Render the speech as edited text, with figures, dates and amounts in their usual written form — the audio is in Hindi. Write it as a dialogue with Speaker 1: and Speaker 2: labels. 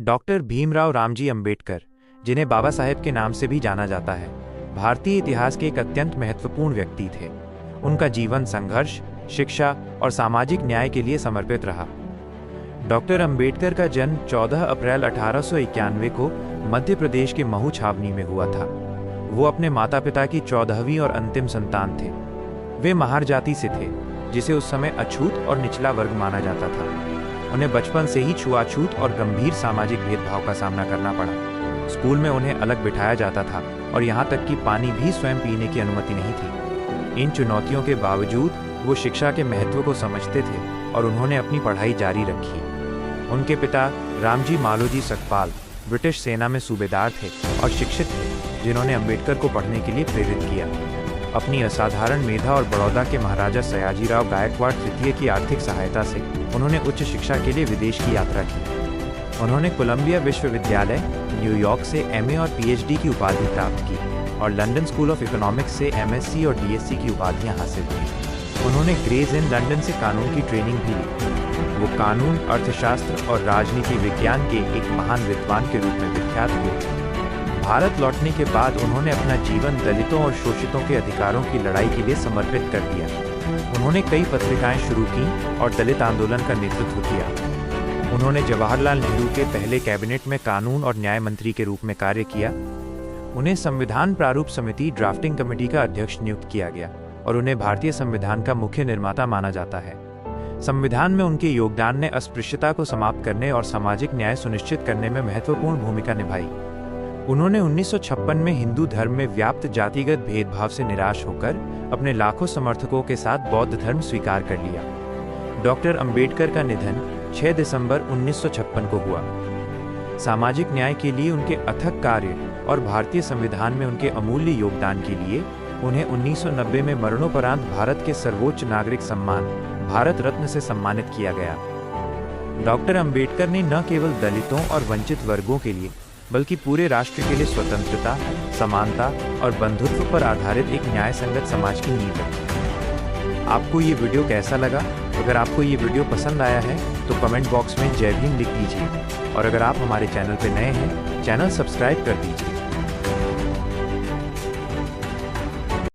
Speaker 1: डॉक्टर भीमराव रामजी अंबेडकर, जिन्हें बाबा साहेब के नाम से भी जाना जाता है, भारतीय इतिहास के एक अत्यंत महत्वपूर्ण व्यक्ति थे। उनका जीवन संघर्ष, शिक्षा और सामाजिक न्याय के लिए समर्पित रहा। डॉक्टर अंबेडकर का जन्म 14 अप्रैल 1891 को मध्य प्रदेश के महू छावनी में हुआ था। वो अपने माता पिता की 14वीं और अंतिम संतान थे। वे महार जाति से थे, जिसे उस समय अछूत और निचला वर्ग माना जाता था। उन्हें बचपन से ही छुआछूत और गंभीर सामाजिक भेदभाव का सामना करना पड़ा। स्कूल में उन्हें अलग बिठाया जाता था और यहाँ तक कि पानी भी स्वयं पीने की अनुमति नहीं थी। इन चुनौतियों के बावजूद वो शिक्षा के महत्व को समझते थे और उन्होंने अपनी पढ़ाई जारी रखी। उनके पिता रामजी मालोजी सकपाल ब्रिटिश सेना में सूबेदार थे और शिक्षित थे, जिन्होंने अंबेडकर को पढ़ने के लिए प्रेरित किया। अपनी असाधारण मेधा और बड़ौदा के महाराजा सयाजीराव गायकवाड़ तृतीय की आर्थिक सहायता से उन्होंने उच्च शिक्षा के लिए विदेश की यात्रा की। उन्होंने कोलंबिया विश्वविद्यालय, न्यूयॉर्क से एमए और पीएचडी की उपाधि प्राप्त की और लंदन स्कूल ऑफ इकोनॉमिक्स से एमएससी और डीएससी की उपाधियां हासिल की। उन्होंने ग्रेज इन लंदन से कानून की ट्रेनिंग भी ली। वो कानून, अर्थशास्त्र और राजनीति विज्ञान के एक महान विद्वान के रूप में विख्यात हुए। भारत लौटने के बाद उन्होंने अपना जीवन दलितों और शोषितों के अधिकारों की लड़ाई के लिए समर्पित कर दिया। उन्होंने कई पत्रिकाएं शुरू की और दलित आंदोलन का नेतृत्व किया। उन्होंने जवाहरलाल नेहरू के पहले कैबिनेट में कानून और न्याय मंत्री के रूप में कार्य किया। उन्हें संविधान प्रारूप समिति ड्राफ्टिंग कमेटी का अध्यक्ष नियुक्त किया गया और उन्हें भारतीय संविधान का मुख्य निर्माता माना जाता है। संविधान में उनके योगदान ने अस्पृश्यता को समाप्त करने और सामाजिक न्याय सुनिश्चित करने में महत्वपूर्ण भूमिका निभाई। उन्होंने 1956 में हिंदू धर्म में व्याप्त जातिगत भेदभाव से निराश होकर अपने लाखों समर्थकों के साथ बौद्ध धर्म स्वीकार कर लिया। डॉक्टर अंबेडकर का निधन 6 दिसंबर 1956 को हुआ। सामाजिक न्याय के लिए उनके अथक कार्य और भारतीय संविधान में उनके अमूल्य योगदान के लिए उन्हें 1990 में मरणोपरांत भारत के सर्वोच्च नागरिक सम्मान भारत रत्न से सम्मानित किया गया। डॉक्टर अंबेडकर ने न केवल दलितों और वंचित वर्गों के लिए बल्कि पूरे राष्ट्र के लिए स्वतंत्रता, समानता और बंधुत्व पर आधारित एक न्याय संगत समाज की नींव रखी। आपको ये वीडियो कैसा लगा? अगर आपको ये वीडियो पसंद आया है तो कमेंट बॉक्स में जय भीम लिख दीजिए और अगर आप हमारे चैनल पर नए हैं, चैनल सब्सक्राइब कर दीजिए।